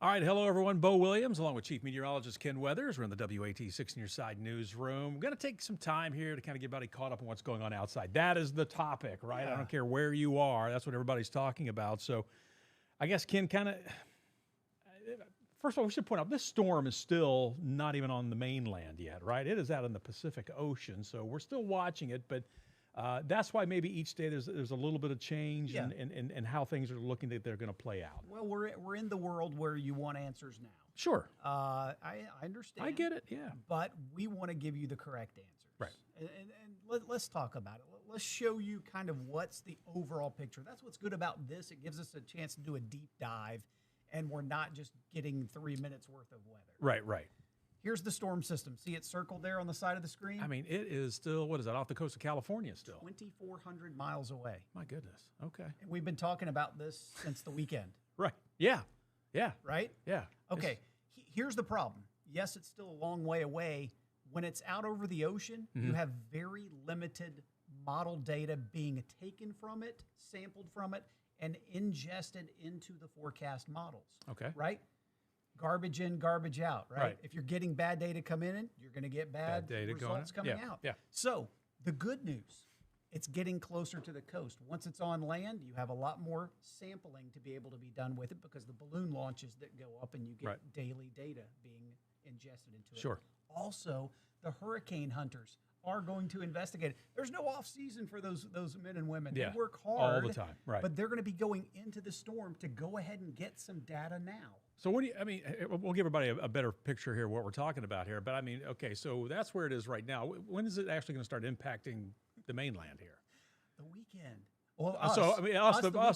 All right, hello everyone. Bo Williams, along with Chief Meteorologist Ken Weathers. We're in the WAT 6 News Side newsroom. We're going to take some time here to kind of get everybody caught up on what's going on outside. That is the topic, right? Yeah. I don't care where you are. That's what everybody's talking about. So I guess, Ken, first of all, we should point out this storm is still not even on the mainland yet, right? It is out in the Pacific Ocean, so we're still watching it, but that's why maybe each day there's a little bit of change in how things are looking that they're going to play out. Well, we're in the world where you want answers now. Sure. I understand. I get it, yeah. But we want to give you the correct answers. Right. And let's talk about it. Let's show you kind of what's the overall picture. That's what's good about this. It gives us a chance to do a deep dive, and we're not just getting 3 minutes worth of weather. Right. Here's the storm system. See it circled there on the side of the screen? I mean, it is still, what is that, off the coast of California still? 2,400 miles away. My goodness. Okay. And we've been talking about this since the weekend. Right. Yeah. Right? Yeah. Okay. Here's the problem. Yes, it's still a long way away. When it's out over the ocean, you have very limited model data being taken from it, sampled from it, and ingested into the forecast models. Okay. Right? Garbage in, garbage out, right? If you're getting bad data coming in, you're going to get bad data results coming out. Yeah. So the good news, it's getting closer to the coast. Once it's on land, you have a lot more sampling to be able to be done with it because the balloon launches that go up and you get daily data being ingested into it. Sure. Also, the hurricane hunters are going to investigate it. There's no off season for those men and women. Yeah. They work hard all the time, right? But they're going to be going into the storm to go ahead and get some data now. So what do you, I mean, we'll give everybody a better picture here of what we're talking about here. But I mean, okay, so that's where it is right now. When is it actually going to start impacting the mainland here? The weekend. Well, us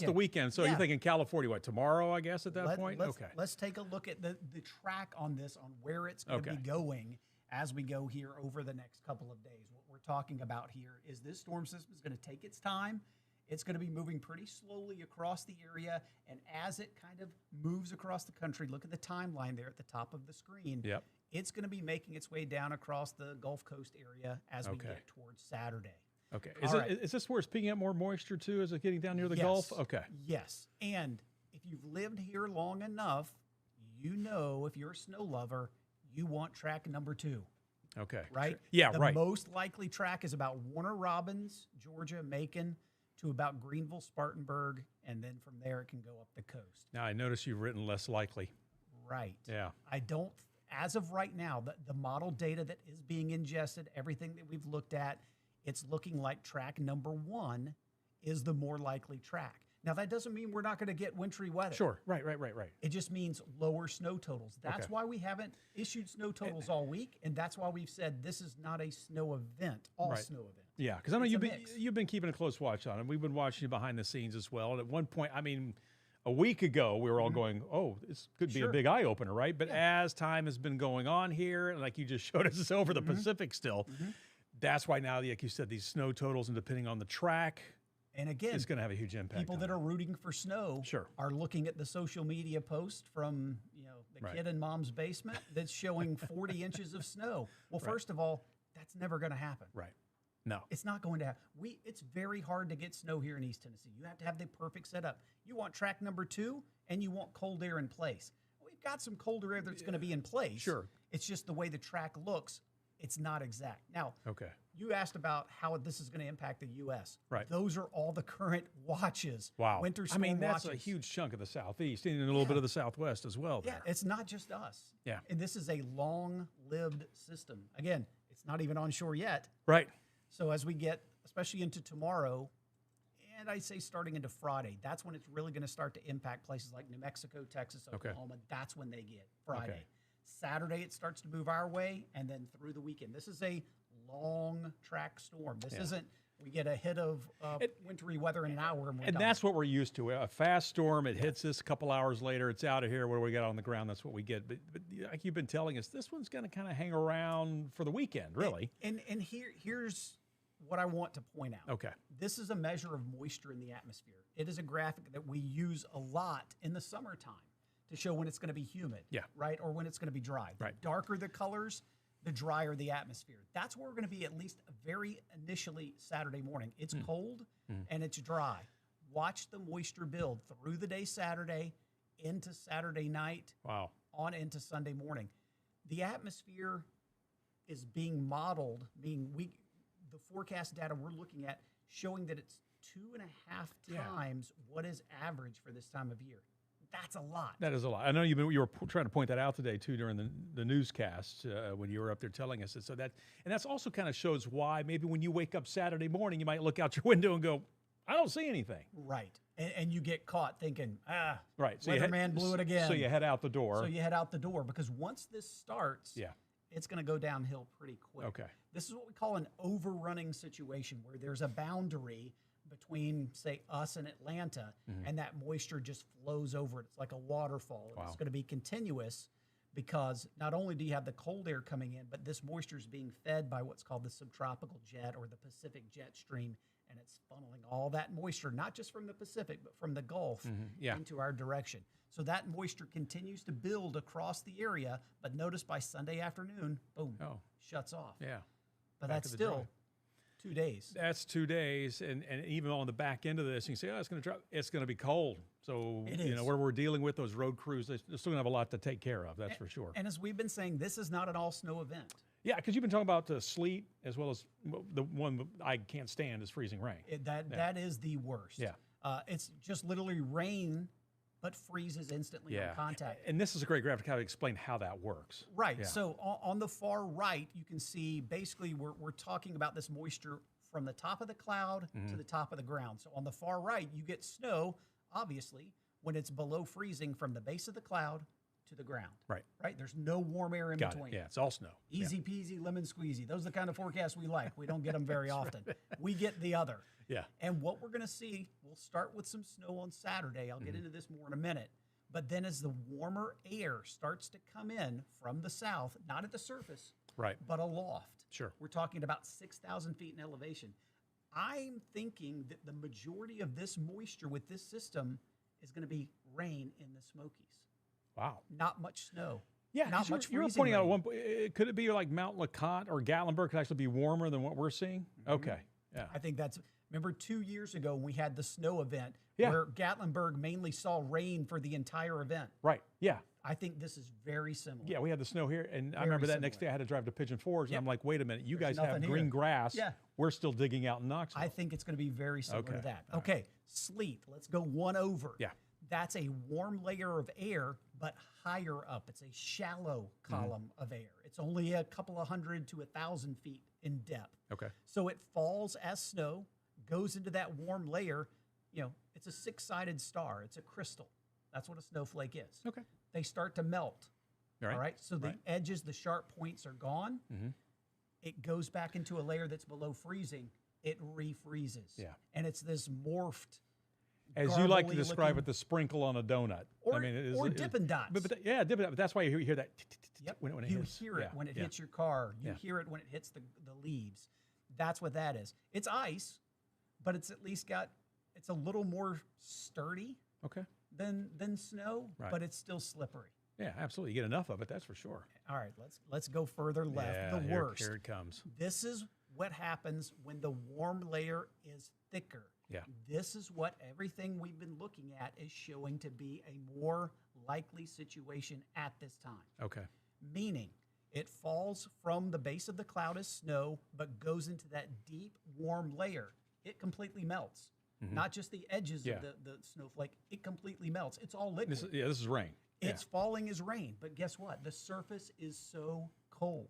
the weekend. So you're thinking California, what, tomorrow, I guess, at that point? Let's take a look at the track on this, on where it's going to be going as we go here over the next couple of days. What we're talking about here is this storm system is going to take its time. It's going to be moving pretty slowly across the area, and as it kind of moves across the country, look at the timeline there at the top of the screen. Yep. It's going to be making its way down across the Gulf Coast area as we get towards Saturday. Okay. Is this where it's picking up more moisture, too, as it's getting down near the Gulf? Okay. Yes. And if you've lived here long enough, you know if you're a snow lover, you want track number 2. Okay. Right? Yeah, the most likely track is about Warner Robins, Georgia, Macon, to about Greenville, Spartanburg, and then from there it can go up the coast. Now, I notice you've written less likely. Right. Yeah. I don't, as of right now, the model data that is being ingested, everything that we've looked at, it's looking like track number 1 is the more likely track. Now, that doesn't mean we're not going to get wintry weather. Sure. Right. It just means lower snow totals. That's why we haven't issued snow totals all week, and that's why we've said this is not a snow event, snow event. Yeah, because I know you've been keeping a close watch on it. We've been watching you behind the scenes as well. And at one point, I mean, a week ago, we were all going, oh, this could be a big eye-opener, right? But as time has been going on here, and like you just showed us, it's over the Pacific still. That's why now, like you said, these snow totals, and depending on the track, and again, it's going to have a huge impact. People that are rooting for snow are looking at the social media post from the kid in mom's basement that's showing 40 inches of snow. Well, first of all, that's never going to happen. Right. No. It's not going to happen. It's very hard to get snow here in East Tennessee. You have to have the perfect setup. You want track number 2, and you want cold air in place. We've got some colder air that's going to be in place. Sure. It's just the way the track looks. It's not exact. Now, you asked about how this is going to impact the U.S. Right. Those are all the current watches. Wow. Winter storm watches. That's a huge chunk of the Southeast and a little bit of the Southwest as well. Yeah, it's not just us. Yeah. And this is a long-lived system. Again, it's not even onshore yet. Right. So as we get, especially into tomorrow, and I'd say starting into Friday, that's when it's really going to start to impact places like New Mexico, Texas, Oklahoma. That's when they get Friday. Saturday, it starts to move our way, and then through the weekend. This is a long track storm. This isn't, we get a hit of wintry weather in an hour, and we're done. That's what we're used to. A fast storm, it hits us a couple hours later, it's out of here. What do we got on the ground? That's what we get. But like you've been telling us, this one's going to kind of hang around for the weekend, really. And here's what I want to point out. Okay. This is a measure of moisture in the atmosphere. It is a graphic that we use a lot in the summertime to show when it's going to be humid, right, or when it's going to be dry. The darker the colors, the drier the atmosphere. That's where we're going to be at least very initially Saturday morning. It's cold and it's dry. Watch the moisture build through the day Saturday into Saturday night, Wow. on into Sunday morning. The atmosphere is being modeled, the forecast data we're looking at showing that it's 2.5 times what is average for this time of year. That's a lot. That is a lot. I know you were trying to point that out today too during the newscast when you were up there telling us it. So that's also kind of shows why maybe when you wake up Saturday morning, you might look out your window and go, I don't see anything. Right. And you get caught thinking, right. So weatherman blew it again. So you head out the door. So you head out the door because once this starts, yeah, it's going to go downhill pretty quick. Okay. This is what we call an overrunning situation where there's a boundary between, say, us and Atlanta, and that moisture just flows over it. It's like a waterfall. Wow. It's going to be continuous because not only do you have the cold air coming in, but this moisture is being fed by what's called the subtropical jet or the Pacific jet stream, and it's funneling all that moisture, not just from the Pacific, but from the Gulf into our direction. So that moisture continues to build across the area, but notice by Sunday afternoon, boom, shuts off. Yeah. But that's still 2 days. That's 2 days, and even on the back end of this, you can say, it's going to drop. It's going to be cold. So where we're dealing with those road crews, they're still going to have a lot to take care of. That's for sure. And as we've been saying, this is not an all snow event. Yeah, because you've been talking about sleet as well as the one I can't stand is freezing rain. That is the worst. Yeah. It's just literally rain, but freezes instantly on contact. And this is a great graphic how to explain how that works. Right. Yeah. So on the far right, you can see basically we're talking about this moisture from the top of the cloud to the top of the ground. So on the far right, you get snow, obviously, when it's below freezing from the base of the cloud to the ground. Right. Right. There's no warm air in between. Yeah, it's all snow. Easy peasy, lemon squeezy. Those are the kind of forecasts we like. We don't get them very often. We get the other. Yeah. And what we're going to see, we'll start with some snow on Saturday. I'll get into this more in a minute. But then as the warmer air starts to come in from the south, not at the surface, but aloft. Sure. We're talking about 6,000 feet in elevation. I'm thinking that the majority of this moisture with this system is going to be rain in the Smokies. Wow. Not much snow. Yeah, not much you were freezing pointing out rain. at one point, could it be like Mount LeConte or Gatlinburg could actually be warmer than what we're seeing? Okay. Yeah. I think remember 2 years ago when we had the snow event Yeah. where Gatlinburg mainly saw rain for the entire event. Right. Yeah. I think this is very similar. Yeah, we had the snow here, and I remember that next day I had to drive to Pigeon Forge, and I'm like, wait a minute, you guys have nothing green here. grass. Yeah. We're still digging out in Knoxville. I think it's going to be very similar to Okay. that. Okay, sleet. Let's go one over. Yeah. That's a warm layer of air, but higher up. It's a shallow column of air. It's only a couple of 100 to 1,000 feet in depth. Okay. So it falls as snow, goes into that warm layer. It's a six-sided star. It's a crystal. That's what a snowflake is. Okay. They start to melt. All right. So the edges, the sharp points are gone. It goes back into a layer that's below freezing. It refreezes. Yeah. And it's this morphed, As you like to garbly describe looking- it, the sprinkle on a donut. Or, I mean, it is, or it is- Dippin' Dots. But Dippin' Dots. But that's why you hear that when it you hits. hear it Yeah, when it yeah. hits your car. You Yeah. hear it when it hits the leaves. That's what that is. It's ice, but it's at least it's a little more sturdy Okay. than snow, Right. but it's still slippery. Yeah, absolutely. You get enough of it, that's for sure. All right, let's go further left. Yeah, The worst. Here it comes. This is what happens when the warm layer is thicker. Yeah. This is what everything we've been looking at is showing to be a more likely situation at this time. Okay. Meaning it falls from the base of the cloud as snow, but goes into that deep, warm layer. It completely melts. Not just the edges of the snowflake. It completely melts. It's all liquid. This is rain. It's falling as rain. But guess what? The surface is so cold.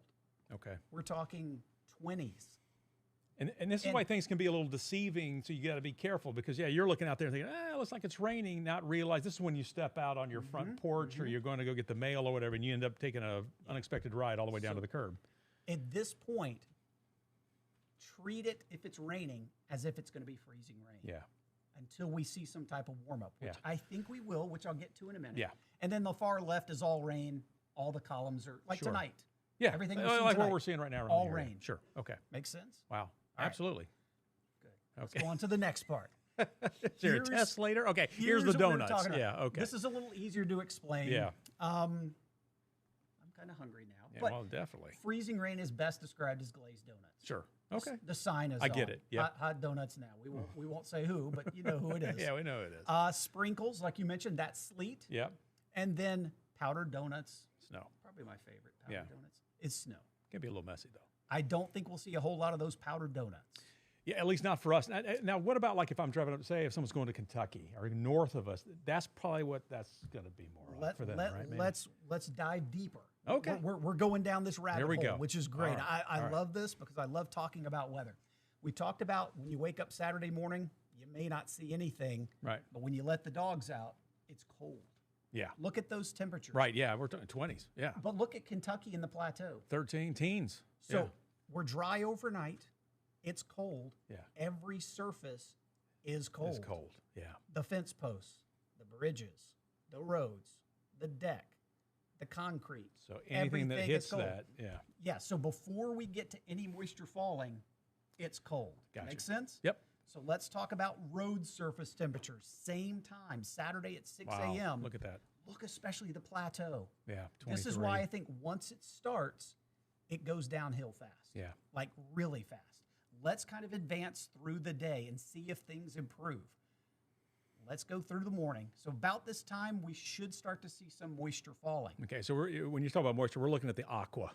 Okay. We're talking 20s. And this is why things can be a little deceiving, so you got to be careful because, you're looking out there and thinking, it looks like it's raining, not realize this is when you step out on your front porch or you're going to go get the mail or whatever, and you end up taking an unexpected ride all the way down to the curb. At this point, treat it, if it's raining, as if it's going to be freezing rain. Yeah. Until we see some type of warm-up, which Yeah. I think we will, which I'll get to in a minute. Yeah. And then the far left is all rain. All the columns are, like Sure. tonight. Yeah. Everything we're like seeing what tonight, we're seeing right now. around all the area. rain. Sure. Okay. Makes sense? Wow. right. Absolutely. Good. Let's Okay. go on to the next part. Is there a Here's- test later? Okay. Here's the what we're donuts. talking about. Yeah. Okay. This is a little easier to explain. Yeah. I'm kind of hungry now. Yeah, but well, definitely. freezing rain is best described as glazed donuts. Sure. Okay. The sign is I get on. it. Yeah. Hot donuts now. We won't say who, but you know who it is. Yeah, we know who it is. Sprinkles, like you mentioned, that's sleet. Yep. And then powdered donuts. Snow. Probably my favorite powdered donuts is snow. Can be a little messy, though. I don't think we'll see a whole lot of those powdered donuts. Yeah, at least not for us. Now, what about like if I'm driving up, say, if someone's going to Kentucky or north of us, that's probably what that's going to be more for them, right? Maybe? Let's dive deeper. Okay. We're going down this rabbit we hole, go. which is great. All right. I love this because I love talking about weather. We talked about when you wake up Saturday morning, you may not see anything. Right. But when you let the dogs out, it's cold. Yeah. Look at those temperatures. Right. Yeah. We're talking 20s. Yeah. But look at Kentucky and the plateau. 13 teens. So we're dry overnight. It's cold. Yeah. Every surface is cold. It's cold. Yeah. The fence posts, the bridges, the roads, the deck, the concrete. So anything that hits is cold. that, yeah. Yeah. So before we get to any moisture falling, it's cold. Gotcha. Make sense? Yep. So let's talk about road surface temperatures. Same time, Saturday at 6 Wow. a.m. Look at that. Look especially the plateau. Yeah. 23. This is why I think once it starts, it goes downhill fast. Yeah. Like really fast. Let's kind of advance through the day and see if things improve. Let's go through the morning. So about this time, we should start to see some moisture falling. Okay. So when you talk about moisture, we're looking at the aqua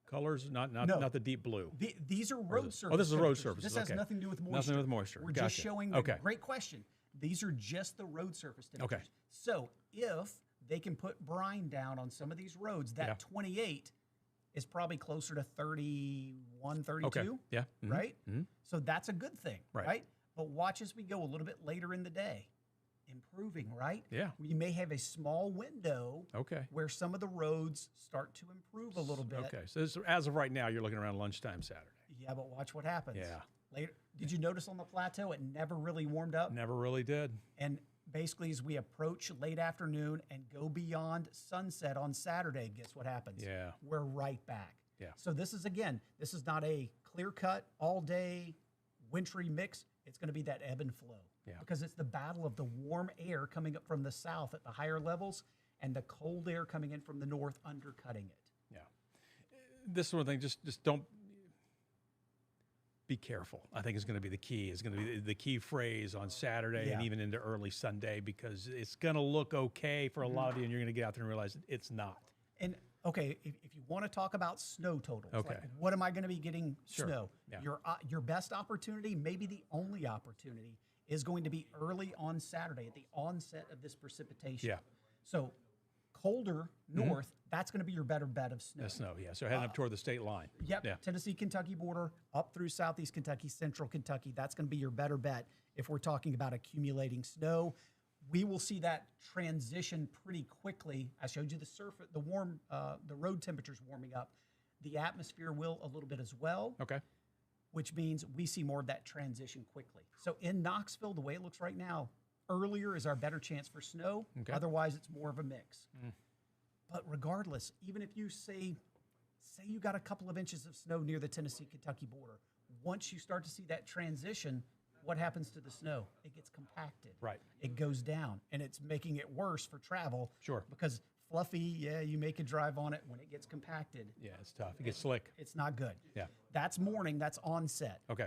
colors, not the deep blue. These are road surfaces. Oh, this is road surface. This has nothing to do with moisture. Nothing to do with moisture. We're Gotcha. just showing. Great question. These are just the road surface temperatures. Okay. So if they can put brine down on some of these roads, that 28 is probably closer to 31, 32. Okay. Yeah. Mm-hmm. Right? Mm-hmm. So that's a good thing. Right. But watch as we go a little bit later in the day. Improving, right? Yeah. You may have a small window where some of the roads start to improve a little bit. Okay. So as of right now, you're looking around lunchtime Saturday. Yeah, but watch what happens. Yeah. Later, did you notice on the plateau it never really warmed up? Never really did. And basically, as we approach late afternoon and go beyond sunset on Saturday, guess what happens? Yeah. We're right back. Yeah. So this is not a clear cut all day wintry mix. It's going to be that ebb and flow. Yeah. Because it's the battle of the warm air coming up from the south at the higher levels and the cold air coming in from the north undercutting it. Yeah. This sort of thing, just don't be careful. I think is going to be the key. Is going to be the key phrase on Saturday and even into early Sunday, because it's going to look okay for a lot of you, and you're going to get out there and realize it's not. And okay, if you want to talk about snow totals, okay, like what am I going to be getting snow? Yeah. Your best opportunity, maybe the only opportunity, is going to be early on Saturday at the onset of this precipitation. Yeah. So colder north, that's going to be your better bet of snow. Snow, yeah. So heading up toward the state line. Yep. Yeah. Tennessee, Kentucky border, up through southeast Kentucky, central Kentucky. That's going to be your better bet if we're talking about accumulating snow. We will see that transition pretty quickly. I showed you the surface, the road temperatures warming up. The atmosphere will a little bit as well. Okay. Which means we see more of that transition quickly. So in Knoxville, the way it looks right now, earlier is our better chance for snow. Okay. Otherwise, it's more of a mix. But regardless, even if you say you got a couple of inches of snow near the Tennessee-Kentucky border, once you start to see that transition, what happens to the snow? It gets compacted. Right. It goes down, and it's making it worse for travel. Sure. Because fluffy, you make a drive on it. When it gets compacted, yeah, it's tough. It gets slick. It's not good. Yeah. That's morning. That's onset. Okay.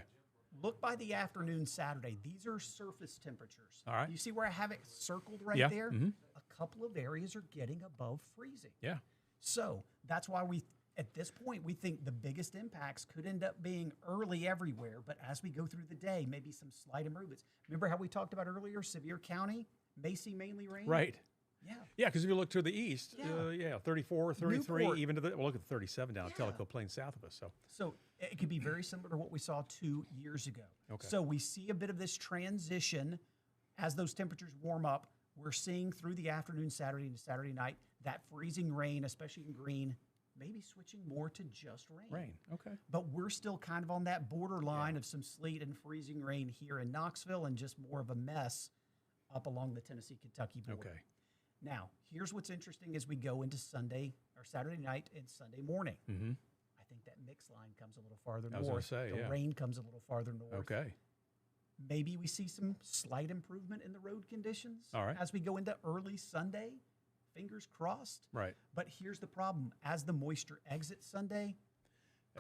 Look by the afternoon Saturday. These are surface temperatures. All right. You see where I have it circled right there? Mm-hmm. A couple of areas are getting above freezing. Yeah. So that's why at this point, we think the biggest impacts could end up being early everywhere. But as we go through the day, maybe some slight improvements. Remember how we talked about earlier, Sevier County may see mainly rain? Right. Yeah. Yeah, because if you look to the east, 34, 33, Newport. even to look at 37 down at Tellico Plain south of us. So it could be very similar to what we saw 2 years ago. Okay. So we see a bit of this transition as those temperatures warm up. We're seeing through the afternoon, Saturday to Saturday night, that freezing rain, especially in green, maybe switching more to just rain. Rain, okay. But we're still kind of on that borderline of some sleet and freezing rain here in Knoxville and just more of a mess up along the Tennessee-Kentucky border. Okay. Now, here's what's interesting as we go into Sunday or Saturday night and Sunday morning. Mm-hmm. I think that mix line comes a little farther I was north. gonna say, the rain comes a little farther north. Okay. Maybe we see some slight improvement in the road conditions All right. as we go into early Sunday. Fingers crossed. Right. But here's the problem. As the moisture exits Sunday,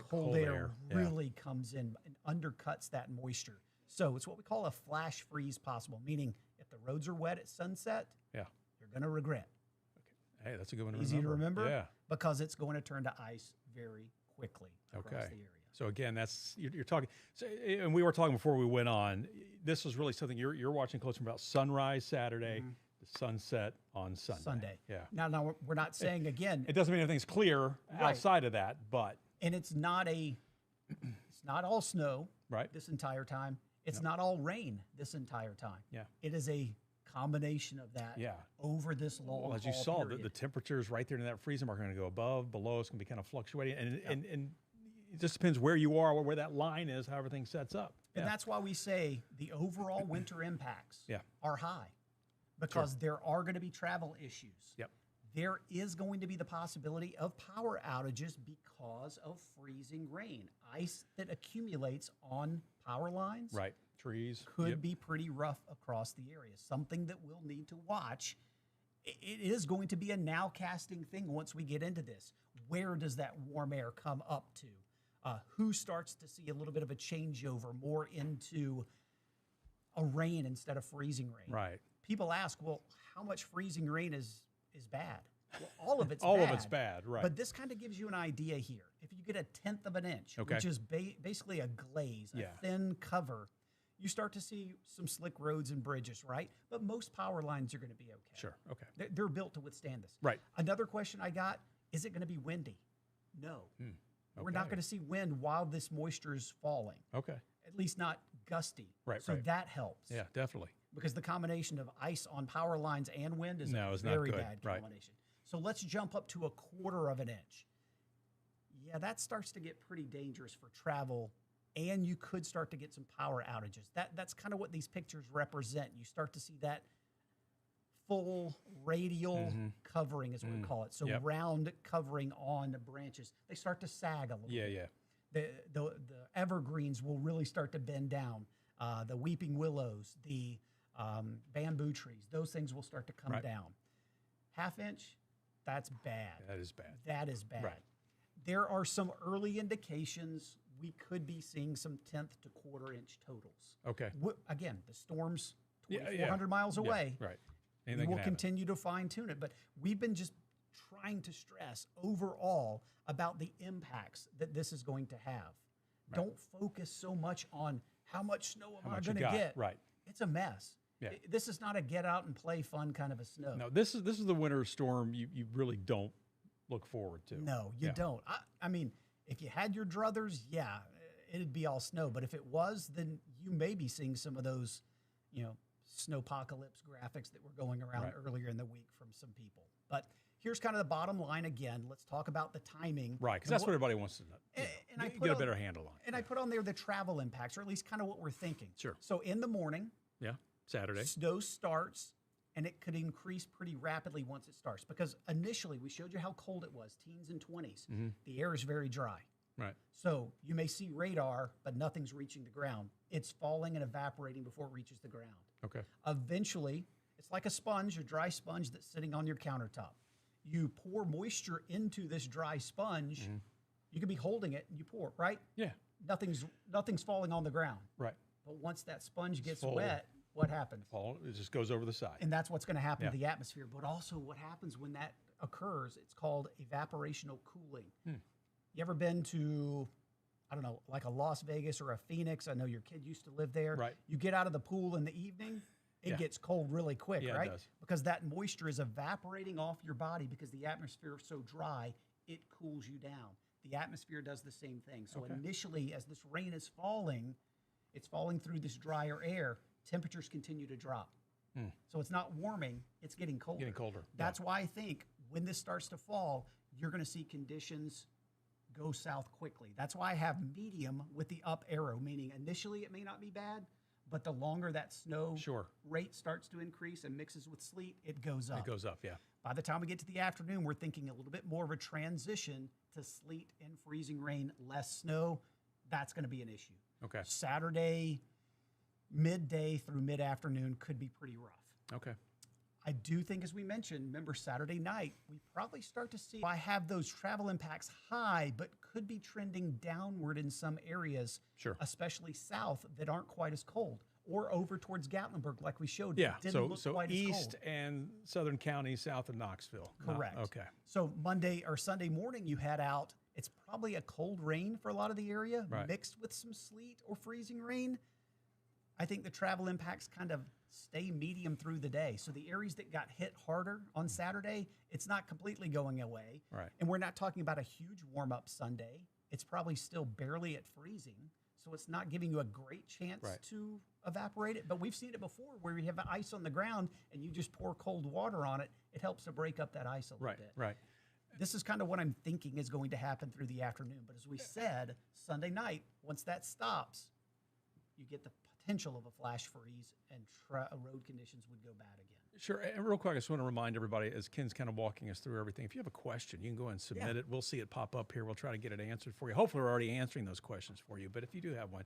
cold air really comes in and undercuts that moisture. So it's what we call a flash freeze possible, meaning if the roads are wet at sunset, you're going to regret. Okay. Hey, that's a good one to Easy remember. to remember? Yeah. Because it's going to turn to ice very quickly across the area. So again, that's you're talking. So, and we were talking before we went on. This is really something you're watching close from about sunrise Saturday to sunset on Sunday. Yeah. Now we're not saying again. It doesn't mean everything's clear outside of that, but it's not all snow this entire time. It's not all rain this entire time. Yeah. It is a combination of that over this long Well, as you saw, the temperatures right there in that freezing mark are going to go above, below. It's going to be kind of fluctuating, and it just depends where you are, where that line is, how everything sets up. And that's why we say the overall winter impacts are high, because there are going to be travel issues. Yep. There is going to be the possibility of power outages because of freezing rain. Ice that accumulates on power lines. Right. Trees. Could be pretty rough across the area. Something that we'll need to watch. It is going to be a nowcasting thing once we get into this. Where does that warm air come up to? Who starts to see a little bit of a changeover more into a rain instead of freezing rain? Right. People ask, well, how much freezing rain is bad? Well, all of it's all bad. of it's bad, right. But this kind of gives you an idea here. If you get 1/10 of an inch, which is basically a glaze, a thin cover, you start to see some slick roads and bridges, right? But most power lines are going to be okay. Sure, okay. They're built to withstand this. Right. Another question I got, is it going to be windy? No. We're not going to see wind while this moisture is falling. Okay. At least not gusty. Right, so that helps. Yeah, definitely. Because the combination of ice on power lines and wind is a very bad combination. So let's jump up to 1/4 of an inch. Yeah, that starts to get pretty dangerous for travel, and you could start to get some power outages. That's kind of what these pictures represent. You start to see that full radial covering is what we call it. So round covering on the branches. They start to sag a little bit. Yeah. The evergreens will really start to bend down. The weeping willows, the bamboo trees, those things will start to come down. 1/2 inch, that's bad. That is bad. That is bad. Right. There are some early indications we could be seeing some 1/10 to 1/4 inch totals. Okay. Again, the storm's 2,400 miles away. Right. We will continue to fine tune it, but we've been just trying to stress overall about the impacts that this is going to have. Right. Don't focus so much on how much snow am I going to get. Right. It's a mess. Yeah. This is not a get out and play fun kind of a snow. No, this is the winter storm you really don't look forward to. No, you don't. I mean, if you had your druthers, it'd be all snow. But if it was, then you may be seeing some of those, snowpocalypse graphics that were going around earlier in the week from some people. But here's kind of the bottom line again. Let's talk about the timing. Right, because that's what everybody wants to know. And get a better handle on. And I put on there the travel impacts, or at least kind of what we're thinking. Sure. So in the morning, Saturday, snow starts, and it could increase pretty rapidly once it starts. Because initially, we showed you how cold it was, teens and 20s. The air is very dry. Right. So you may see radar, but nothing's reaching the ground. It's falling and evaporating before it reaches the ground. Okay. Eventually, it's like a sponge, a dry sponge that's sitting on your countertop. You pour moisture into this dry sponge. You could be holding it and you pour, right? Yeah. Nothing's falling on the ground. Right. But once that sponge gets wet, what happens? It just goes over the side. And that's what's going to happen to the atmosphere. But also what happens when that occurs, it's called evaporational cooling. You ever been to, I don't know, like a Las Vegas or a Phoenix? I know your kid used to live there. Right. You get out of the pool in the evening, it gets cold really quick, right? It does. Because that moisture is evaporating off your body because the atmosphere is so dry, it cools you down. The atmosphere does the same thing. So initially, as this rain is falling, it's falling through this drier air, temperatures continue to drop. So it's not warming, it's getting colder. Getting colder. That's why I think when this starts to fall, you're going to see conditions go south quickly. That's why I have medium with the up arrow, meaning initially it may not be bad, but the longer that snow rate starts to increase and mixes with sleet, it goes up. It goes up, yeah. By the time we get to the afternoon, we're thinking a little bit more of a transition to sleet and freezing rain, less snow. That's going to be an issue. Okay. Saturday, midday through mid-afternoon could be pretty rough. Okay. I do think, as we mentioned, remember Saturday night, we probably start to see I have those travel impacts high, but could be trending downward in some areas, Sure. especially south that aren't quite as cold, or over towards Gatlinburg, like we showed. Yeah, didn't look so quite east as cold. and southern counties south of Knoxville. Correct. Okay. So Monday or Sunday morning, you head out. It's probably a cold rain for a lot of the area, Right. mixed with some sleet or freezing rain. I think the travel impacts kind of stay medium through the day. So the areas that got hit harder on Saturday, it's not completely going away. Right. And we're not talking about a huge warm-up Sunday. It's probably still barely at freezing. So it's not giving you a great chance Right. to evaporate it. But we've seen it before where you have ice on the ground and you just pour cold water on it. It helps to break up that ice a little bit. Right. This is kind of what I'm thinking is going to happen through the afternoon. But as we said, Sunday night, once that stops, you get the potential of a flash freeze and road conditions would go bad again. Sure. And real quick, I just want to remind everybody, as Ken's kind of walking us through everything, if you have a question, you can go ahead and submit it. We'll see it pop up here. We'll try to get it answered for you. Hopefully, we're already answering those questions for you. But if you do have one,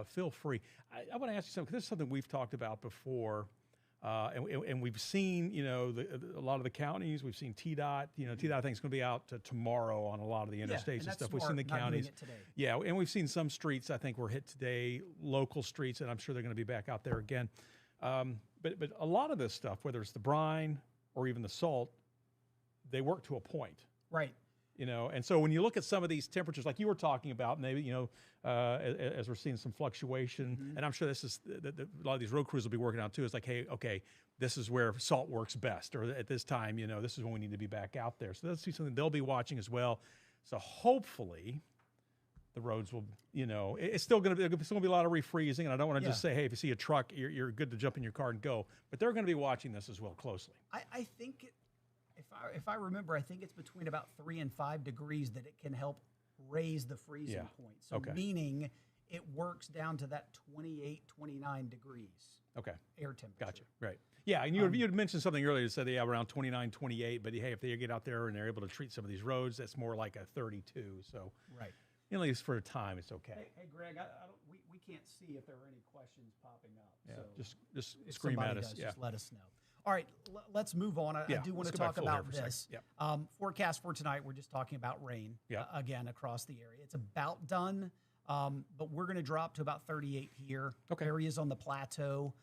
feel free. I want to ask you something, because this is something we've talked about before. And we've seen, a lot of the counties. We've seen TDOT. TDOT I think is going to be out tomorrow on a lot of the interstates and stuff. We've seen the counties. Yeah, and we've seen some streets I think were hit today, local streets, and I'm sure they're going to be back out there again. But a lot of this stuff, whether it's the brine or even the salt, they work to a point. Right. And so when you look at some of these temperatures, like you were talking about, maybe, as we're seeing some fluctuation, and I'm sure this is, a lot of these road crews will be working out too, is like, hey, okay, this is where salt works best, or at this time, this is when we need to be back out there. So that's something they'll be watching as well. So hopefully the roads will, it's still going to be a lot of refreezing, and I don't want to just say, hey, if you see a truck, you're good to jump in your car and go, but they're going to be watching this as well closely. I think if I remember, I think it's between about 3 and 5 degrees that it can help raise the freezing point. So meaning it works down to that 28, 29 degrees. Okay. Air temperature. Gotcha. Right. Yeah, and you had mentioned something earlier. You said, around 29, 28, but hey, if they get out there and they're able to treat some of these roads, that's more like a 32. So right. At least for a time, it's okay. Hey Greg, we can't see if there are any questions popping up. Yeah, so just scream at us. Just let us know. All right, let's move on. I do want to talk about this. Forecast for tonight, we're just talking about rain again across the area. It's about done, but we're going to drop to about 38 here. Areas on the plateau.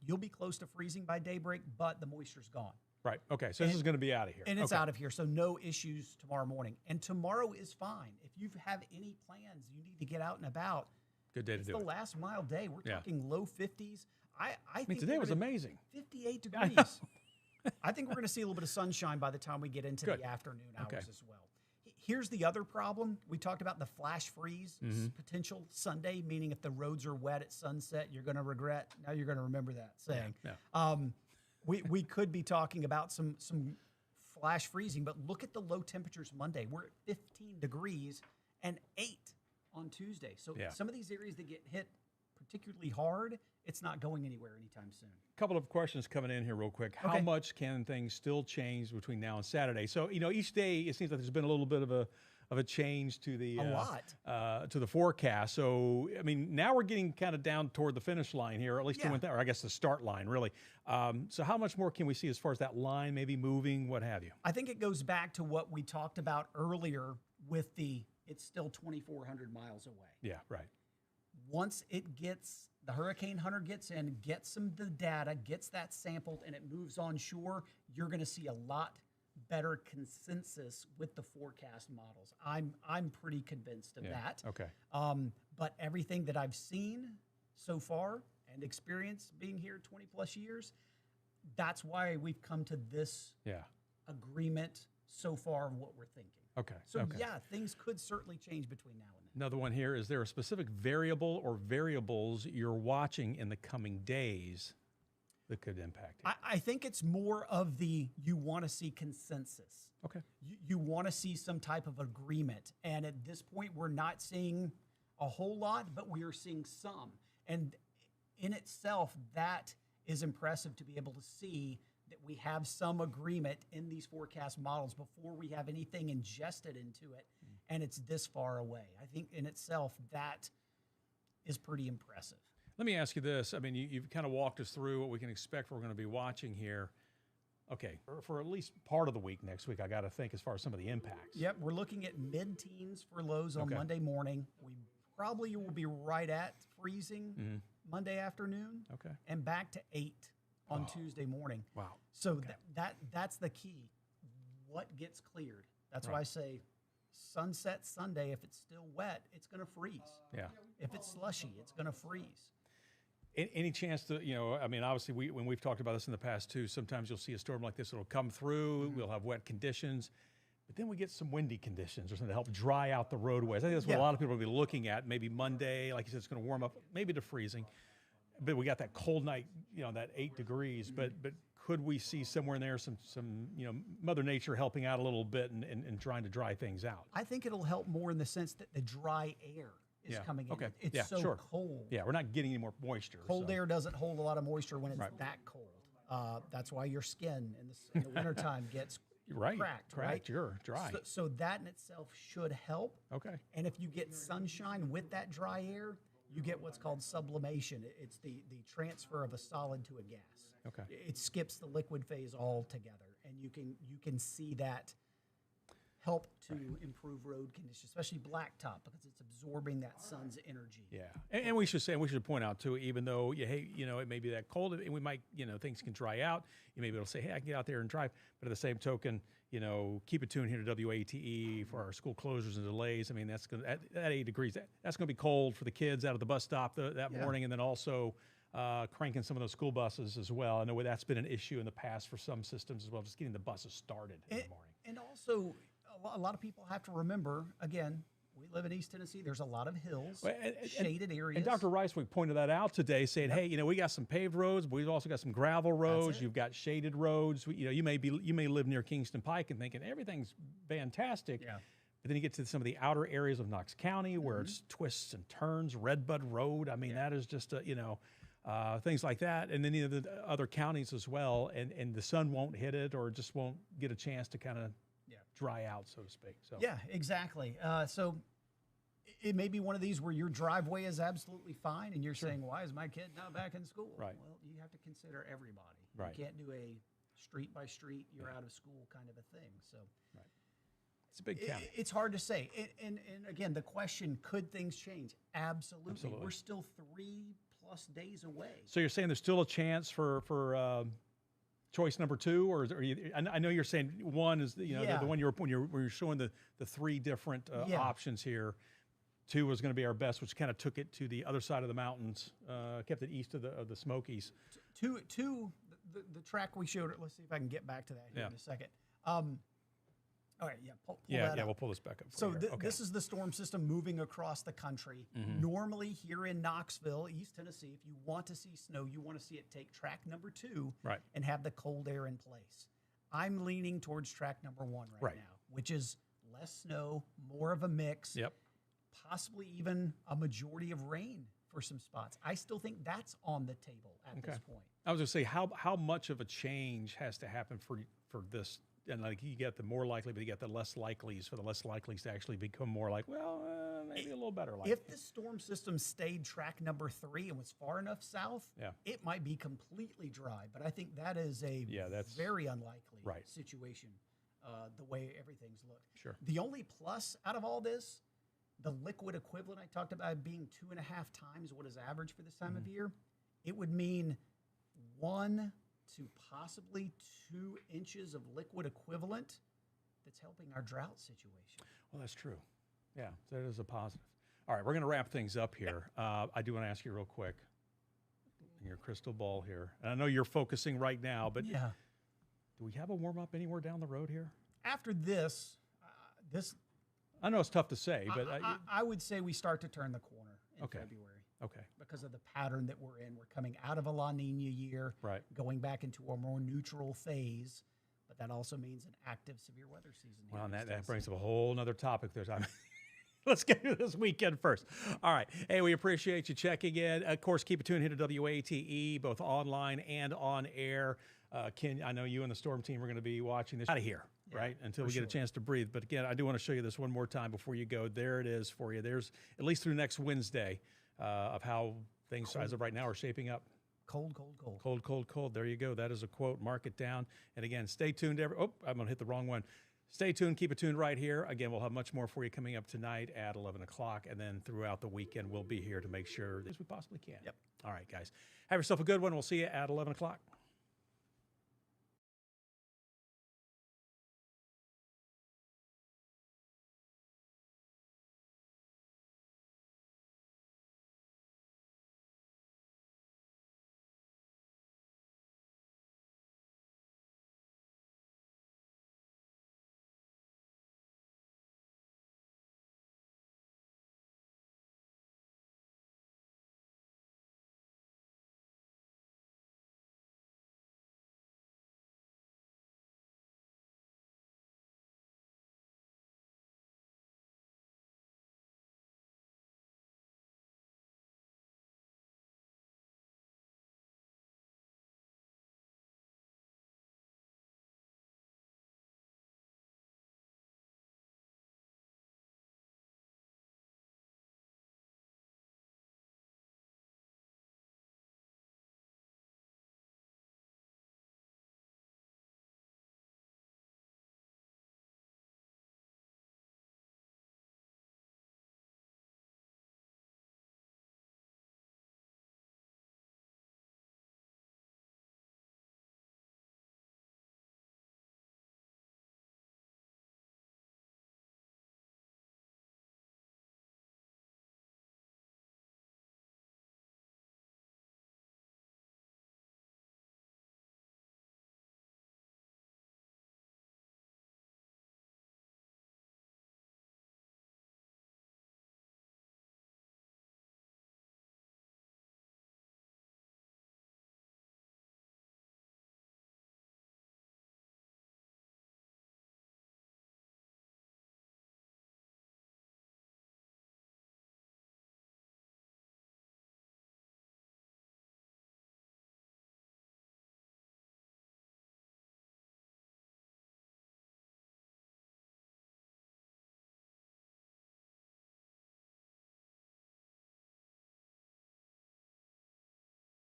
You'll be close to freezing by daybreak, but the moisture's gone. Right. Okay. So this is going to be out of here. And it's out of here, so no issues tomorrow morning. And tomorrow is fine. If you have any plans, you need to get out and about. Good day to do it. It's the last mile day. We're talking low 50s. I think today was amazing. 58 degrees. I think we're going to see a little bit of sunshine by the time we get into the afternoon hours as well. Here's the other problem. We talked about the flash freeze potential Sunday, meaning if the roads are wet at sunset, you're going to regret. Now you're going to remember that saying. We could be talking about some flash freezing, but look at the low temperatures Monday. We're at 15 degrees and 8 on Tuesday. So some of these areas that get hit particularly hard, it's not going anywhere anytime soon. A couple of questions coming in here real quick. How much can things still change between now and Saturday? So, each day it seems like there's been a little bit of a change to the to the forecast. So, now we're getting kind of down toward the finish line here, or at least or I guess the start line, really. So how much more can we see as far as that line maybe moving, what have you? I think it goes back to what we talked about earlier with it's still 2,400 miles away. Yeah, right. Once the hurricane hunter gets in, gets some of the data, gets that sampled, and it moves on shore, you're going to see a lot better consensus with the forecast models. I'm pretty convinced of that. Okay. But everything that I've seen so far and experienced being here 20 plus years, that's why we've come to this agreement so far of what we're thinking. Okay. So things could certainly change between now and then. Another one here, is there a specific variable or variables you're watching in the coming days that could impact it? I think it's more of you want to see consensus. Okay. You want to see some type of agreement. And at this point, we're not seeing a whole lot, but we are seeing some. And in itself, that is impressive to be able to see that we have some agreement in these forecast models before we have anything ingested into it, and it's this far away. I think in itself, that is pretty impressive. Let me ask you this. I mean, you've kind of walked us through what we can expect we're going to be watching here. Okay, for at least part of the week next week, I got to think as far as some of the impacts. Yep, we're looking at mid-teens for lows on Okay. Monday morning. We probably will be right at freezing Monday afternoon. Okay. And back to 8 on Tuesday morning. Wow. So that's the key. What gets cleared? That's why I say sunset Sunday, if it's still wet, it's going to freeze. Yeah. If it's slushy, it's going to freeze. Any chance to, I mean, obviously, when we've talked about this in the past too, sometimes you'll see a storm like this, it'll come through, we'll have wet conditions, but then we get some windy conditions or something to help dry out the roadways. I think that's what a lot of people will be looking at. Maybe Monday, like you said, it's going to warm up, maybe to freezing, but we got that cold night, that 8 degrees, but could we see somewhere in there some Mother Nature helping out a little bit and trying to dry things out? I think it'll help more in the sense that the dry air is coming in. Okay. It's so cold. Yeah, we're not getting any more moisture. Cold air doesn't hold a lot of moisture when it's that cold. That's why your skin in the wintertime gets cracked, right? You're dry. So that in itself should help. Okay. And if you get sunshine with that dry air, you get what's called sublimation. It's the transfer of a solid to a gas. Okay. It skips the liquid phase altogether, and you can see that help to improve road conditions, especially blacktop, because it's absorbing that sun's energy. Yeah, and we should point out too, even though it may be that cold, and we might things can dry out. You may be able to say, hey, I can get out there and drive, but at the same token, keep it tuned here to WATE for our school closures and delays. I mean, that's going at 8 degrees. That's going to be cold for the kids out of the bus stop that morning, and then also cranking some of those school buses as well. I know that's been an issue in the past for some systems as well, just getting the buses started in the morning. And also, a lot of people have to remember, again, we live in East Tennessee. There's a lot of hills, shaded areas. And Dr. Ricewick pointed that out today, saying, hey, we got some paved roads, but we've also got some gravel roads. You've got shaded roads. You may live near Kingston Pike and thinking everything's fantastic. Yeah. But then you get to some of the outer areas of Knox County where it's twists and turns, Redbud Road. I mean, that is just, things like that. And then the other counties as well. And the sun won't hit it or just won't get a chance to kind of dry out, so to speak. So yeah, exactly. So it may be one of these where your driveway is absolutely fine, and you're saying, "Why is my kid not back in school?" Right. Well, you have to consider everybody. Right. You can't do a street by street, you're out of school kind of a thing. So it's a big county. It's hard to say. And again, the question: could things change? Absolutely. We're still 3+ days away. So you're saying there's still a chance for choice number 2, or I know you're saying one is the one when you're showing the 3 different options here. 2 was going to be our best, which kind of took it to the other side of the mountains, kept it east of the Smokies. Two, the track we showed. Let's see if I can get back to that here in a second. All right, pull that up. We'll pull this back up. So this is the storm system moving across the country. Normally here in Knoxville, East Tennessee, if you want to see snow, you want to see it take track number 2 and have the cold air in place. I'm leaning towards track number 1 right now, which is less snow, more of a mix, possibly even a majority of rain for some spots. I still think that's on the table at this point. I was going to say, how much of a change has to happen for this? And like you get the more likely, but you get the less likelies for the less likelies to actually become more like, maybe a little better. If the storm system stayed track number 3 and was far enough south, it might be completely dry. But I think that is that's very unlikely situation, the way everything's looked. Sure. The only plus out of all this, the liquid equivalent I talked about being 2.5 times what is average for this time of year, it would mean 1 to possibly 2 inches of liquid equivalent that's helping our drought situation. Well, that's true. Yeah, that is a positive. All right, we're going to wrap things up here. I do want to ask you real quick, in your crystal ball here, and I know you're focusing right now, but do we have a warm-up anywhere down the road here? After this, I know it's tough to say, but I would say we start to turn the corner in February. Okay. Because of the pattern that we're in. We're coming out of a La Nina year, going back into a more neutral phase, but that also means an active severe weather season. Well, and that brings up a whole nother topic there. Let's get to this weekend first. All right. Hey, we appreciate you checking in. Of course, keep it tuned here to WATE, both online and on air. Ken, I know you and the Storm team are going to be watching this out of here, right? Until we get a chance to breathe. But again, I do want to show you this one more time before you go. There it is for you. There's at least through next Wednesday. Of how things as of right now are shaping up. Cold, cold, cold. Cold, cold, cold. There you go. That is a quote. Mark it down. And again, stay tuned. I'm going to hit the wrong one. Stay tuned. Keep it tuned right here. Again, we'll have much more for you coming up tonight at 11 o'clock. And then throughout the weekend, we'll be here to make sure as we possibly can. Yep. All right, guys. Have yourself a good one. We'll see you at 11 o'clock.